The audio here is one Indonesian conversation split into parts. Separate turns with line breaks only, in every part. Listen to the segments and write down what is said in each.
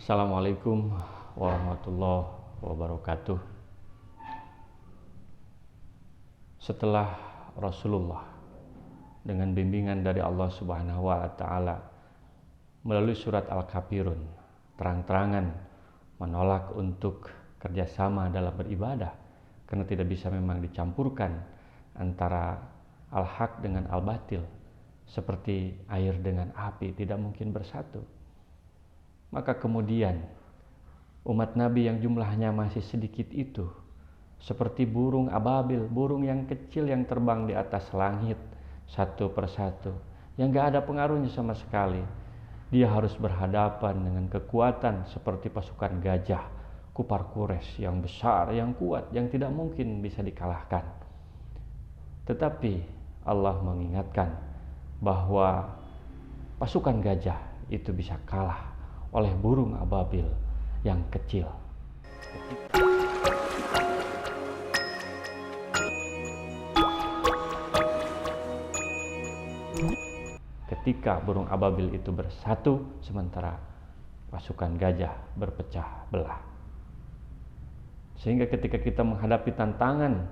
Assalamualaikum warahmatullahi wabarakatuh. Setelah Rasulullah dengan bimbingan dari Allah Subhanahu wa taala melalui surat Al-Kafirun terang-terangan menolak untuk kerjasama dalam beribadah karena tidak bisa memang dicampurkan antara al-haq dengan al-batil, seperti air dengan api tidak mungkin bersatu. Maka kemudian umat Nabi yang jumlahnya masih sedikit itu seperti burung ababil, burung yang kecil yang terbang di atas langit satu persatu, yang gak ada pengaruhnya sama sekali. Dia harus berhadapan dengan kekuatan seperti pasukan gajah, Kufar Quraisy yang besar, yang kuat, yang tidak mungkin bisa dikalahkan. Tetapi Allah mengingatkan bahwa pasukan gajah itu bisa kalah oleh burung ababil yang kecil. Ketika burung ababil itu bersatu, sementara pasukan gajah berpecah belah. Sehingga ketika kita menghadapi tantangan,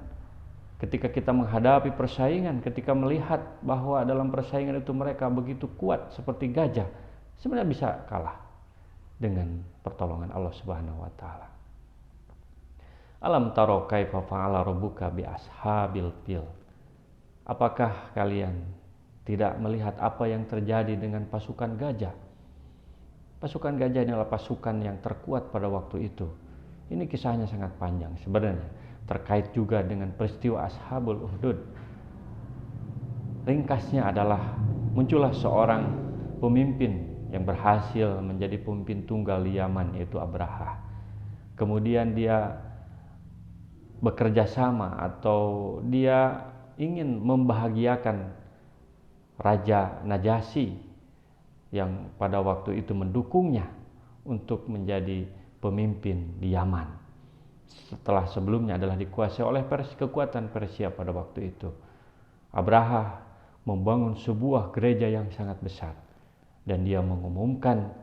ketika kita menghadapi persaingan, ketika melihat bahwa dalam persaingan itu mereka begitu kuat seperti gajah, sebenarnya bisa kalah dengan pertolongan Allah Subhanahu wa taala. Alam taro kaifa fa'ala rabbuka bi ashabil fil. Apakah kalian tidak melihat apa yang terjadi dengan pasukan gajah? Pasukan gajah ini adalah pasukan yang terkuat pada waktu itu. Ini kisahnya sangat panjang sebenarnya, terkait juga dengan peristiwa Ashabul Uhdud. Ringkasnya adalah muncullah seorang pemimpin yang berhasil menjadi pemimpin tunggal di Yaman, yaitu Abraha. Kemudian dia bekerja sama atau dia ingin membahagiakan Raja Najasyi yang pada waktu itu mendukungnya untuk menjadi pemimpin di Yaman. Setelah sebelumnya adalah dikuasai oleh kekuatan Persia pada waktu itu. Abraha membangun sebuah gereja yang sangat besar dan dia mengumumkan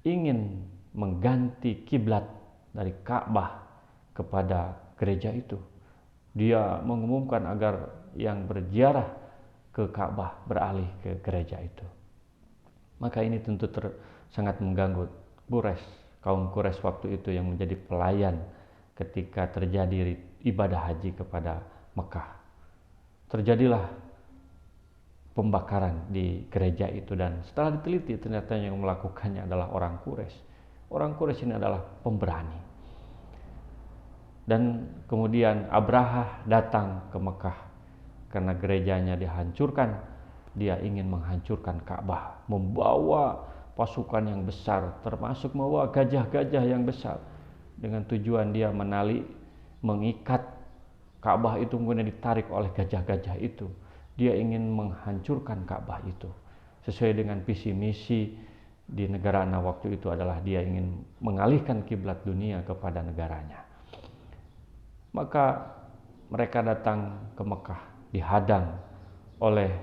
ingin mengganti kiblat dari Ka'bah kepada gereja itu. Dia mengumumkan agar yang berziarah ke Ka'bah beralih ke gereja itu. Maka ini tentu sangat mengganggu kaum Quraisy waktu itu yang menjadi pelayan ketika terjadi ibadah haji kepada Mekah. Terjadilah pembakaran di gereja itu dan setelah diteliti ternyata yang melakukannya adalah orang Quraisy. Orang Quraisy ini adalah pemberani. Dan kemudian Abraha datang ke Mekah karena gerejanya dihancurkan. Dia ingin menghancurkan Ka'bah, membawa pasukan yang besar, termasuk membawa gajah-gajah yang besar, dengan tujuan dia mengikat Ka'bah itu, kemudian ditarik oleh gajah-gajah itu. Dia ingin menghancurkan Ka'bah itu sesuai dengan visi misi di negara waktu itu adalah dia ingin mengalihkan kiblat dunia kepada negaranya. Maka mereka datang ke Mekah dihadang oleh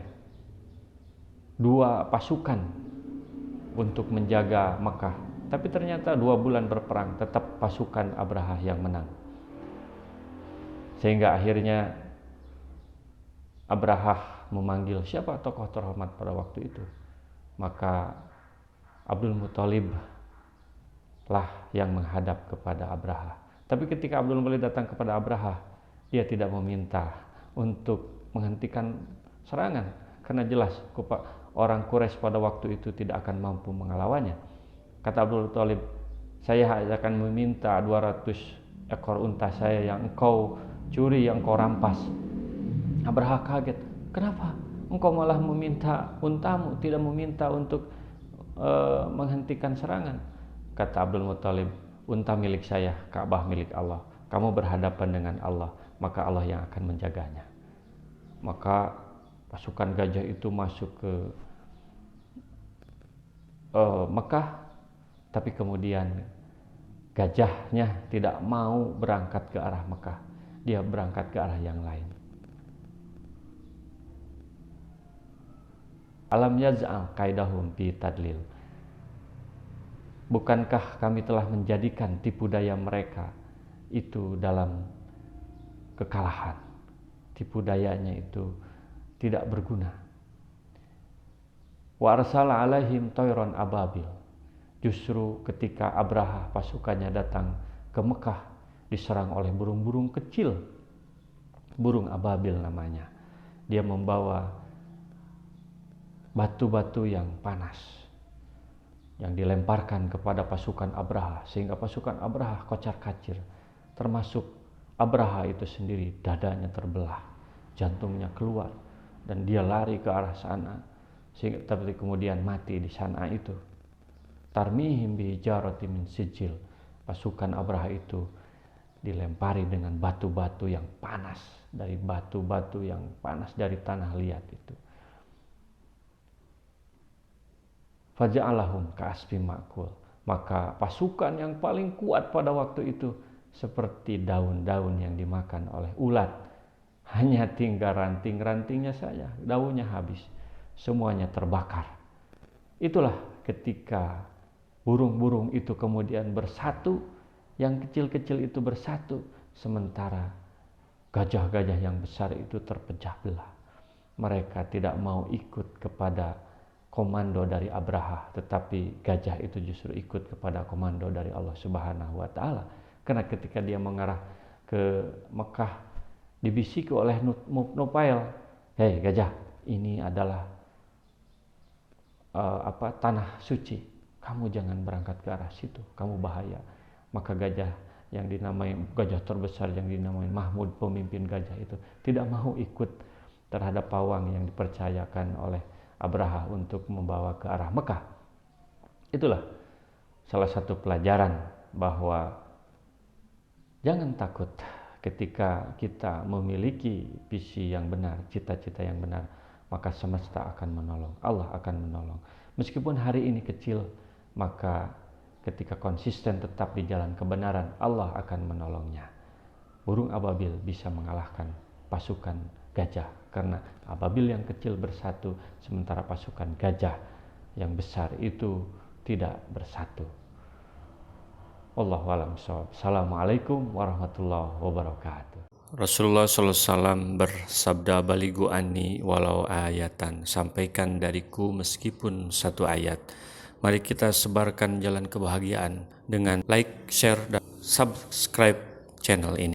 dua pasukan untuk menjaga Mekah. Tapi ternyata 2 bulan berperang tetap pasukan Abraha yang menang. Sehingga akhirnya Abraha memanggil siapa tokoh terhormat pada waktu itu. Maka Abdul Muthalib lah yang menghadap kepada Abraha. Tapi ketika Abdul Muthalib datang kepada Abraha, dia tidak meminta untuk menghentikan serangan karena jelas orang Quraisy pada waktu itu tidak akan mampu mengelawannya. Kata Abdul Muthalib, saya akan meminta 200 ekor unta saya yang engkau curi, yang engkau rampas. Abraha kaget, kenapa engkau malah meminta untamu, tidak meminta untuk menghentikan serangan? Kata Abdul Muthalib, unta milik saya, Ka'bah milik Allah. Kamu berhadapan dengan Allah, maka Allah yang akan menjaganya. Maka pasukan gajah itu masuk ke Mekah, tapi kemudian gajahnya tidak mau berangkat ke arah Mekah. Dia berangkat ke arah yang lain. Alam yaz'al kaidahum fi tadlil. Bukankah kami telah menjadikan tipu daya mereka itu dalam kekalahan? Tipu dayanya itu tidak berguna. Wa arsala alaihim tayran ababil. Justru ketika Abraha pasukannya datang ke Mekah, diserang oleh burung-burung kecil, burung ababil namanya. Dia membawa batu-batu yang panas yang dilemparkan kepada pasukan Abraha, sehingga pasukan Abraha kocar-kacir, termasuk Abraha itu sendiri. Dadanya terbelah, jantungnya keluar, dan dia lari ke arah sana, sehingga tapi kemudian mati di sana itu. Tarmihim bihijarati min sijil. Pasukan Abraha itu dilempari dengan batu-batu yang panas, dari batu-batu yang panas dari tanah liat itu. Faja'alahum ka'asfin ma'kul. Maka pasukan yang paling kuat pada waktu itu seperti daun-daun yang dimakan oleh ulat. Hanya tinggal ranting-rantingnya saja, daunnya habis, semuanya terbakar. Itulah ketika burung-burung itu kemudian bersatu, yang kecil-kecil itu bersatu, sementara gajah-gajah yang besar itu terpecah belah. Mereka tidak mau ikut kepada komando dari Abraha, tetapi gajah itu justru ikut kepada komando dari Allah Subhanahu wa Ta'ala. Karena ketika dia mengarah ke Mekah, dibisiki oleh Nufail, "Hei gajah, ini adalah tanah suci. Kamu jangan berangkat ke arah situ, kamu bahaya." Maka gajah yang dinamai gajah terbesar yang dinamai Mahmud, pemimpin gajah itu, tidak mau ikut terhadap pawang yang dipercayakan oleh Abraha untuk membawa ke arah Mekah. Itulah salah satu pelajaran bahwa jangan takut ketika kita memiliki visi yang benar, cita-cita yang benar, maka semesta akan menolong, Allah akan menolong. Meskipun hari ini kecil, maka ketika konsisten tetap di jalan kebenaran, Allah akan menolongnya. Burung ababil bisa mengalahkan pasukan gajah karena ababil yang kecil bersatu, sementara pasukan gajah yang besar itu tidak bersatu. Wallahu a'lam bishawab. Assalamualaikum warahmatullahi wabarakatuh. Rasulullah SAW bersabda, "Balighu anni walau ayatan." Sampaikan dariku meskipun satu ayat. Mari kita sebarkan jalan kebahagiaan dengan like, share, dan subscribe channel ini.